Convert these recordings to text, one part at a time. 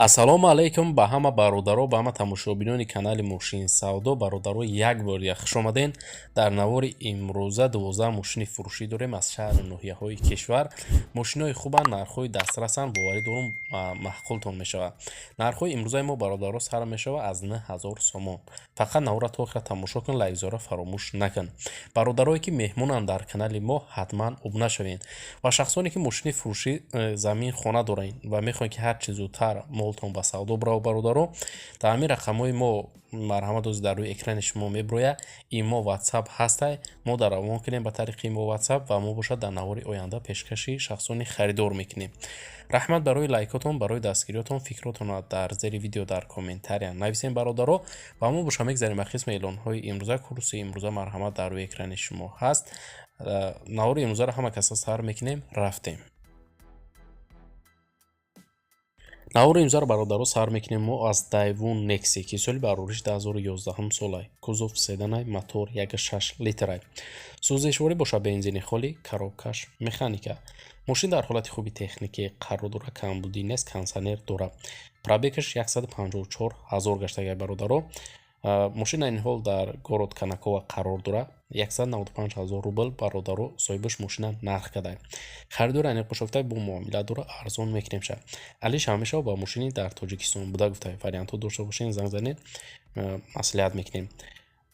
ассалому алайкум ба ҳама бародаро, ба ҳама тамошобинони канали Мошин Савдо. Бародаро, як бор хуш омаден. Дар навори имрӯза 12 мошини фурӯшӣ дорем аз шаҳру ноҳияҳои кишвар. мошинои хубанд, нархҳои дастрасанд, боварӣ дорум маҳқултон мешавад. Нархҳои имрӯзаи мо бародаро сар мешавад аз 9000 сомон. Фақат навора то охира тамошо кун, лайкзора фаромӯш накун. бародарое ки меҳмонанд дар канали мо ҳатман обуна шавед ва шахсоне ки мошини фурӯшӣ замин хона доранд ва мехоҳанд ки ҳар чӣ зудтар молтон ба савдо бирав бародаро, дар ҳамин рақамҳои мо марҳамат доз дар рӯи экрани шумо меброяд. имо WhatsApp ҳастай, мо дар равон кунем ба тариқи имо WhatsApp ва мо бошад дар навори оянда пешкаши шахсони харидор мекунем. раҳмат барои лайкотон, барои дастгириётон, фикротонро дар зери видео дар комментария нависем бародаро ва мо боша мегзарем ба қисми эълонҳои имрӯза. курси имрӯза марҳамат дар рӯи экрани шумо ҳаст. навори имрӯзаро ҳама каса сар мекунем, рафтем. навори имрӯзаро бародаро сар мекунем мо аз Daewoo Nexi ки соли барориш 2011 солай. кузов седанай, мотор 1.6 литрай. сӯзишворӣ боша бензини холӣ, коробкаш механика. мошин дар ҳолати хуби техникӣ қарор дора, камбудӣ нест, кондитсионер дора. пробегаш 154 000 гаштагай бародаро. мошина ин ҳол дар город Канакова қарор дора. 195 000 рубл бародаро соҳибаш мошина нарх кадай. харидори аниқ бошафтай бо муомила дора, арзон мекунем ша. алиш ҳамеша ба мошини дар Тоҷикистон буда гуфтай. вариантҳо дошта бошен, занг занед, маслиҳат мекунем.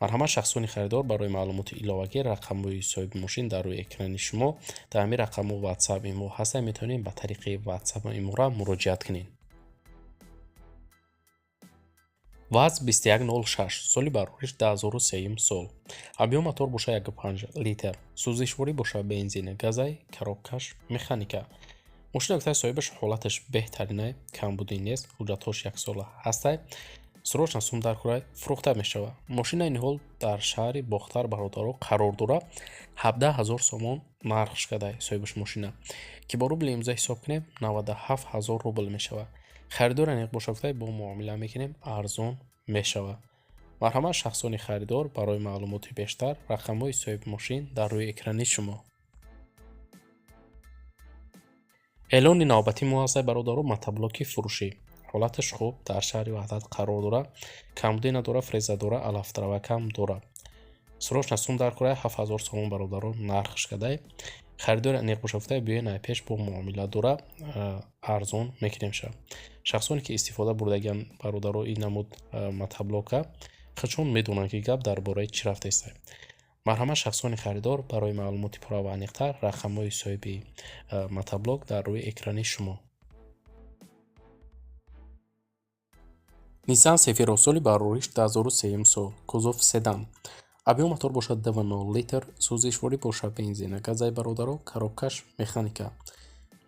марҳамат шахсони харидор, барои маълумоти иловагӣ рақамҳои соҳиби мошин дар рӯи экрани шумо. дар ҳамин рақамҳо WhatsApp имо ҳастанд, метавонед ба тариқи WhatsApp имора муроҷиат кунед. ВАЗ 2106 соли барориш 2003 сол. объем мотор боша 1.5 литр. сӯзишворӣ боша бензин газай, коробкаш механика. мошина гуфтай соҳибаш ҳолаташ беҳтаринай, камбудӣ нест, ҳуҷҷатҳош 1 сола ҳастай. срочно сум дар курай фурӯхта мешавад. мошина ин ҳол дар шаҳри Бохтар бародаро қарор дора. 17 000 сомон нархш кадай соҳибаш мошина, ки бо рубли имза ҳисоб кунем 97 000 рубл мешавад. харидор аниқ боша гуфтай бо муомила мекунем, арзон мешавад. марҳамат шахсони харидор, барои маълумоти бештар рақамҳои соҳиби мошин дар рӯи экрани шумо. эълони навбатӣ мо ҳастай бародаро. мотоблоки фурӯшӣ. ҳолаташ хуб, дар шаҳри ваҳдат қарор дора. камбудӣ надора, фреза дора, алафтравакам дора. срочно сум дар курай 7 000 сомон бародаро нархш кадай. харидори аниқ боша гуфтай биёед най пеш бо муомила дора, арзон мекунем ша. шахсоне ки истифода бурдаган бародаро ин намуд мотоблока хачон медонанд ки гап дар бораи чӣ рафтаистай. марҳамат шахсони харидор, барои маълумоти пурра ва аниқтар рақамҳои соҳиби мотоблок дар рӯи экрани шумо. Nissan Sefiro соли барориш 2003 сол. кузов седан. объем мотор бошад 2.0 литр. сӯзишворӣ боша бензин газай бародаро, коробкаш механика.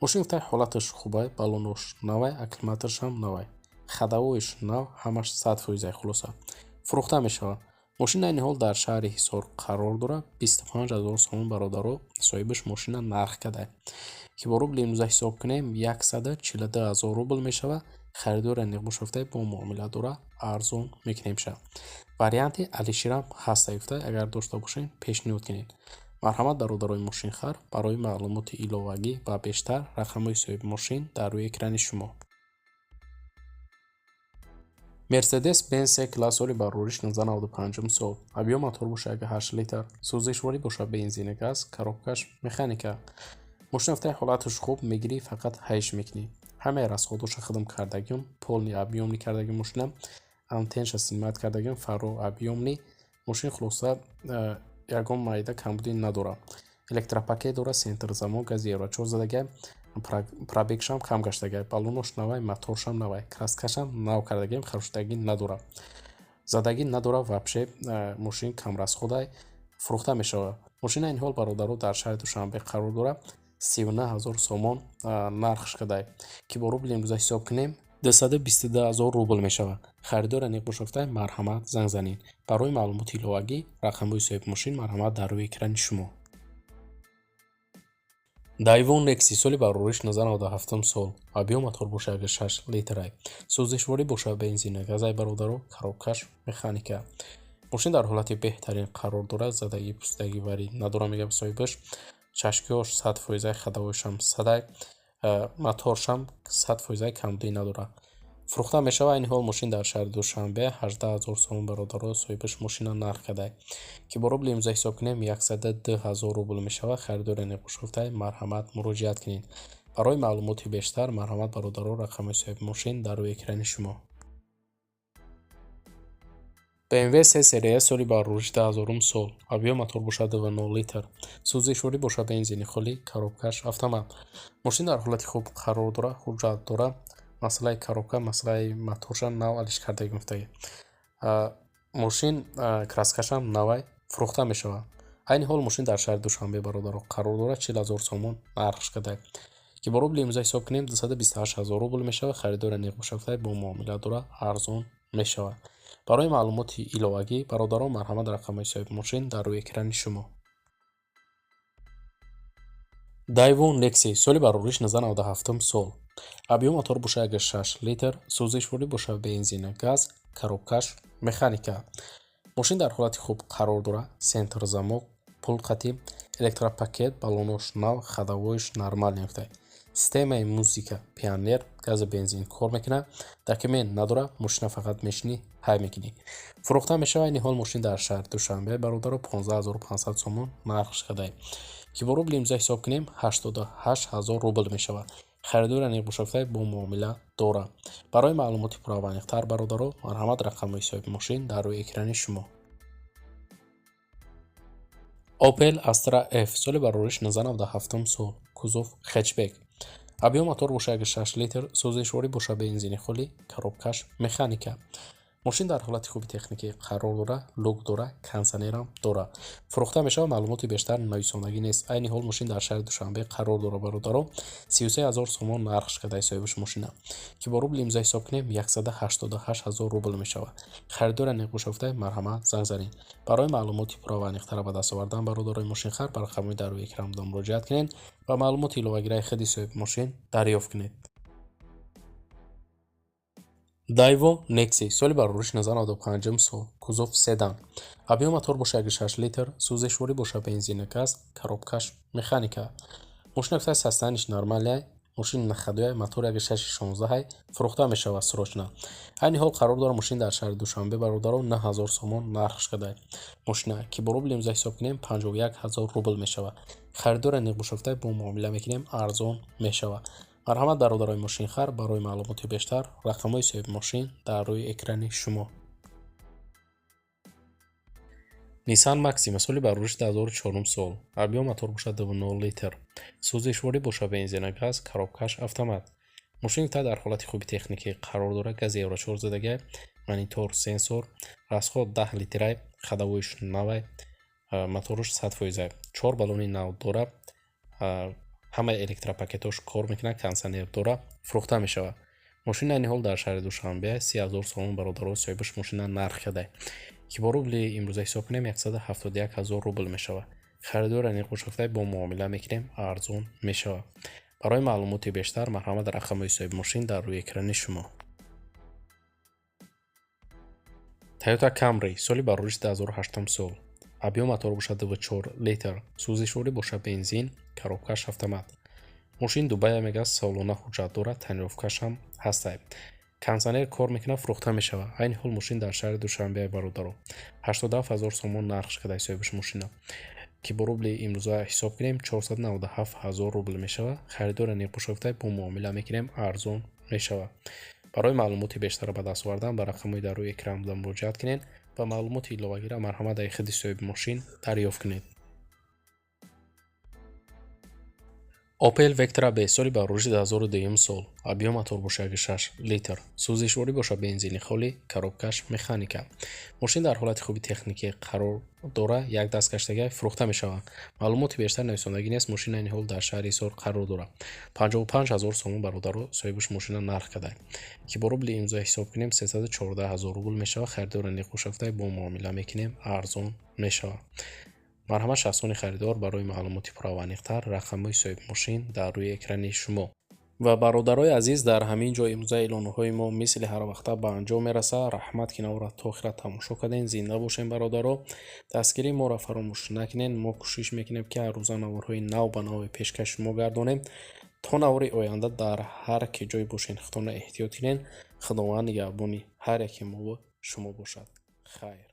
мошин гуфтай ҳолаташ хубай, баллонош навай, аккумуляторш ҳам навай. хадавоиш нав, ҳамаш 100% хулоса. фурӯхта мешавад. мошина ин ҳол дар шаҳри Ҳисор қарор дора. 25 000 сомон бародаро соҳибаш мошина нарх кадай, ки бо рубли имрӯза ҳисоб кунем 142 000 рубл мешавад. харидори аниқ боша гуфтай бо муомила дора, арзон мекунем ша. варианти алиширам ҳастай гуфтай, агар дошта бошен пешниҳод кунед. марҳамат бародарои мошинхар, барои маълумоти иловагӣ ва бештар рақамҳои соҳиби мошин дар рӯи экрани шумо. Mercedes Benz C-Class соли барориш 1995 сол. объем мотор боша 1.8 литр. сӯзишворӣ боша бензини газ, коробкаш механика. мошина гуфтай ҳолаташ хуб, мегирӣ фақат ҳайш мекунӣ. ҳамаи расходоша хидм кардагим, полни объёмни кардагим мошина, антенша снимат кардагим, фаро объёмни. мошин хулоса ягон майда камбудӣ надора. электропакет дора, сентрзамон, гази Евро 4 задагай, пробегшам кам гаштагай, баллонош навай, моторшам навай, краскашам нав кардагим, харушдагӣ надора. задагӣ надора, вабше мошин камрасходай, фурӯхта мешавад. мошина ин ҳол бародаро дар шаҳри Душанбе қарор дора. 39 000 сомон нархш кадай, ки бо рубли имрӯза ҳисоб кунем 222 000 рубл мешавад. харидор аниқ боша гуфтай марҳамат занг занед. барои маълумоти иловагӣ рақамҳои соҳиби мошин марҳамат дар рӯи экрани шумо. Daewoo Nexi соли барориш 1997 сол. объем мотор боша 1.6 литрай. сӯзишворӣ боша бензин газай бародаро, коробкаш механика. мошин дар ҳолати беҳтарин қарор дора. задагӣ пӯстагӣ варӣ надора мегӯяд соҳибаш. чашкиёш 100%, хадавоишам 100, моторшам 100% камбудӣ надора. фурӯхта мешавад. Айни ҳол мошин дар шаҳри Душанбе 18 000 сомон бародаро соҳибаш мошина нарх кардаи ки бо рубли имзо ҳисоб кунем 102 000 рубл мешавад. Харидори неқушофтай марҳамат муроҷиат кунед. барои маълумоти бештар марҳамат бародаро рақами соҳиби мошин дар рӯи экрани шумо. BMW 3 серия соли баррӯриши 1000 сол. Объем мотор бошад 2.0 литр. Сӯзишворӣ бошад бензини холӣ, коробкаш автомат. Мошин дар ҳолати хуб қарор дорад, ҳуҷҷат дорад. Масъалаи коробка, масъалаи моторша нав алиш кардаги муфтаги. Мошин краскашам навай фурӯхта мешавад. Айни ҳол мошин дар шаҳри Душанбе бародаро қарор дорад 40 000 сомон нархш кардаи ки бо рубли имзо ҳисоб кунем 228 000 рубл мешавад. Харидори неқушофтай бо муомила дорад, арзон мешавад. барои маълумоти иловагӣ бародарон марҳамат рақамҳои соҳиби мошин дар рӯи экрани шумо. Daewoo Nexi соли баррӯриш 1997 сол. Объем мотор бошад 1.6 литр. Сӯзишворӣ бошад бензина, газ, коробкаш механика. мошин дар ҳолати хуб қарор дорад. Сентр замок, пулқати, электропакет, баллонош нав, хадавоиш нормал мефтай. Системаи музика пионер, гази бензин кор мекунад. Документ надорад, мошина фақат мешини ҳай мекунӣ. фурӯхта мешавад. Айни ҳол мошин дар шаҳри Душанбе бародаро 15 500 сомон нархш кардаи ки бо рубли имзо ҳисоб кунем 88 000 рубл мешавад. харидори неқушофтай бо муомила дорад. барои маълумоти пураваниқтар бародаро марҳамат рақамҳои соҳиби мошин дар рӯи экрани шумо. Opel Astra F соли баррӯриш 1997 сол. Кузов хэтчбек. объем мотор бошад 1.6 литр. Сӯзишворӣ бошад бензини холӣ, коробкаш механика. мошин дар ҳолати хуби техникӣ қарор дорад, лук дорад, кондитсионерам дорад. фурӯхта мешавад. маълумоти бештар нависондагӣ нест. айни ҳол мошин дар шаҳри Душанбе қарор дорад бародаро 33 000 сомон нархш кардаи соҳибаш мошина ки бо рубли имзо ҳисоб кунем 188 000 рубл мешавад. харидори неқушофтай марҳамат занг занед. барои маълумоти пураваниқтар ба даст овардан бародарои мошинхар ба рақамҳои дар рӯи экранда муроҷиат кунед ва маълумоти иловагираи худи соҳиби мошин дарёфт кунед. Daewoo Nexi соли баррӯриш 1995 сол. Кузов седан. объем мотор бошад 1.6 литр. Сӯзишворӣ бошад бензина, газ, коробкаш механика. мошина гуфта састаниш нормалай. мошин находуя мотор 1.6 фурӯхта мешавад срочна. айни ҳол қарор дорад мошин дар шаҳри Душанбе бародаро 9000 сомон нархш кардаи мошина ки бо рубли имзо ҳисоб кунем 51 000 рубл мешавад. харидори неқушофтай бо муомила мекунем, арзон мешавад. марҳамат бародарои мошинхар. барои маълумоти бештар рақамҳои соҳиби мошин дар рӯи экрани шумо. Nissan Maxima соли баррӯриш 2004 сол. объем мотор бошад 2.0 литр. сӯзишворӣ бошад бензина, газ, коробкаш автомат. мошини та дар ҳолати хуби техникӣ қарор дорад. гази евро 4 задагай, монитор, сенсор, расход 10 литрай, хадавоиш навай, моторуш 100%. 4 баллони нав дорад. ҳамаи электропакетош кор мекунад, кондитсионер дорад. фурӯхта мешавад. мошин айни ҳол дар шаҳри Душанбе 30 000 сомон бародаро соҳибаш мошина нарх кардаи ки бо рубли имрӯза ҳисоб кунем 171 000 рубл мешавад. харидори неқушофтай бо муомила мекунем, арзон мешавад. барои маълумоти бештар марҳамат рақамҳои соҳиби мошин дар рӯи экрани шумо. Toyota Camry соли баррӯриш 2008 сол. объем мотор бошад 2.4 литр. сӯзишворӣ бошад бензин, коробкаш автомат. мошин Дубай мегаз солона ҳуҷҷат дорад, танировкаш ҳам ҳастай. кондитсионер кор мекунад, фурӯхта мешавад. айни ҳол мошин дар шаҳри Душанбе бародаро 87 000 сомон нархш кардаи соҳибаш мошина ки бо рубли имрӯза ҳисоб кунем 497 000 рубл мешавад. харидори неқушофтай бо муомила мекунем, арзон мешавад. барои маълумоти бештар ба даст овардан ба рақамҳои дар рӯи экран муроҷиат кунед ва маълумоти иловагира марҳамат дар худи соҳиби мошин дарёфт кунед. Opel Vectra B соли баррӯриши 2002 сол. объем мотор бошад 1.6 литр. сӯзишворӣ бошад бензини холӣ, коробкаш механика. мошин дар ҳолати хуби техникӣ қарор дорад. як дастгаштагай фурӯхта мешавад. маълумоти бештар нависондагӣ нест. мошин айни ҳол дар шаҳри Ҳисор қарор дорад. 55 000 сомон бародаро соҳибаш мошина нарх кардаи ки бо рубли имзо ҳисоб кунем 314 000 рубл мешавад. харидори неқушофтай бо муомила мекунем, арзон мешавад. марҳамат шахсони харидор. барои маълумоти пураваниқтар рақамҳои соҳиби мошин дар рӯи экрани шумо. ва бародарои азиз, дар ҳамин ҷо имрӯза эълонҳои мо мисли ҳар вақта ба анҷом мерасад. раҳмат ки навро то охира тамошо кардем. зинда бошем бародаро. дастгирии моро фаромӯш накунед. мо кӯшиш мекунем ки ҳар рӯза наворҳои нав ба нави пешкаши мо гардонем. то навори оянда дар ҳар ки ҷой бошен худтонро эҳтиёт кунед худованд нигаҳбони ҳар яке мо ва шумо бошад. хайр.